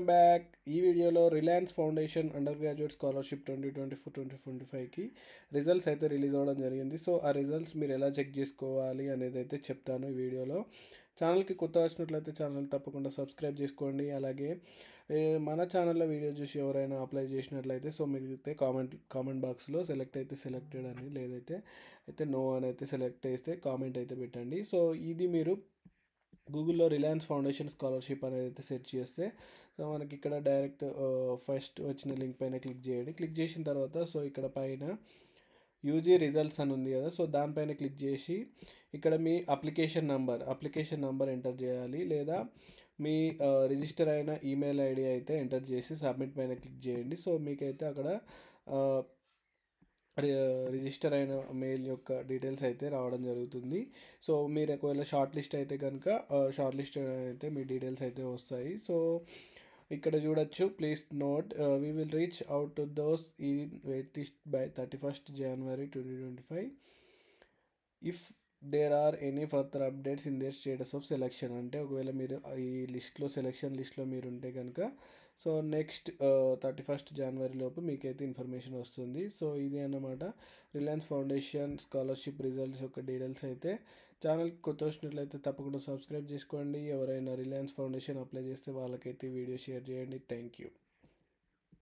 Back. ఈ వీడియోలో Reliance foundation under graduate scholarship 2024-2025కి రిజల్ట్స్ అయితే రిలీజ్ అవ్వడం జరిగింది. సో ఆ రిజల్ట్స్ మీరు ఎలా చెక్ చేసుకోవాలి అనేది అయితే చెప్తాను ఈ వీడియోలో. ఛానల్కి కొత్త వచ్చినట్లయితే ఛానల్ తప్పకుండా సబ్స్క్రైబ్ చేసుకోండి. అలాగే మన ఛానల్లో వీడియో చూసి ఎవరైనా అప్లై చేసినట్లయితే సో మీరైతే కామెంట్ బాక్స్లో సెలెక్ట్ అయితే సెలెక్టెడ్ అని, లేదైతే నో అని అయితే సెలెక్ట్ చేస్తే కామెంట్ అయితే పెట్టండి. సో ఇది మీరు గూగుల్లో రిలయన్స్ ఫౌండేషన్ స్కాలర్షిప్ అనేది అయితే సెర్చ్ చేస్తే సో మనకి ఇక్కడ డైరెక్ట్ ఫస్ట్ వచ్చిన లింక్ పైన క్లిక్ చేయండి. క్లిక్ చేసిన తర్వాత సో ఇక్కడ పైన యూజీ రిజల్ట్స్ అని ఉంది కదా, సో దానిపైన క్లిక్ చేసి ఇక్కడ మీ అప్లికేషన్ నంబర్ ఎంటర్ చేయాలి, లేదా మీ రిజిస్టర్ అయిన ఈమెయిల్ ఐడి అయితే ఎంటర్ చేసి సబ్మిట్ పైన క్లిక్ చేయండి. సో మీకైతే అక్కడ రిజిస్టర్ అయిన మెయిల్ యొక్క డీటెయిల్స్ అయితే రావడం జరుగుతుంది. సో మీరు ఒకవేళ షార్ట్ లిస్ట్ అయితే కనుక షార్ట్ లిస్ట్ అయితే మీ డీటెయిల్స్ అయితే వస్తాయి. సో ఇక్కడ చూడొచ్చు, please note we will reach out to those ఈ wait list by 31st January 2025 if there are any further updates in their status of selection. అంటే ఒకవేళ మీరు ఈ సెలెక్షన్ లిస్ట్లో మీరు ఉంటే కనుక సో నెక్స్ట్ 31st January లోపు మీకైతే ఇన్ఫర్మేషన్ వస్తుంది. సో ఇది అన్నమాట రిలయన్స్ ఫౌండేషన్ స్కాలర్షిప్ రిజల్ట్స్ యొక్క డీటెయిల్స్ అయితే. ఛానల్కి కొత్త వచ్చినట్లయితే తప్పకుండా సబ్స్క్రైబ్ చేసుకోండి. ఎవరైనా రిలయన్స్ ఫౌండేషన్ అప్లై చేస్తే వాళ్ళకైతే వీడియో షేర్ చేయండి. Thank you.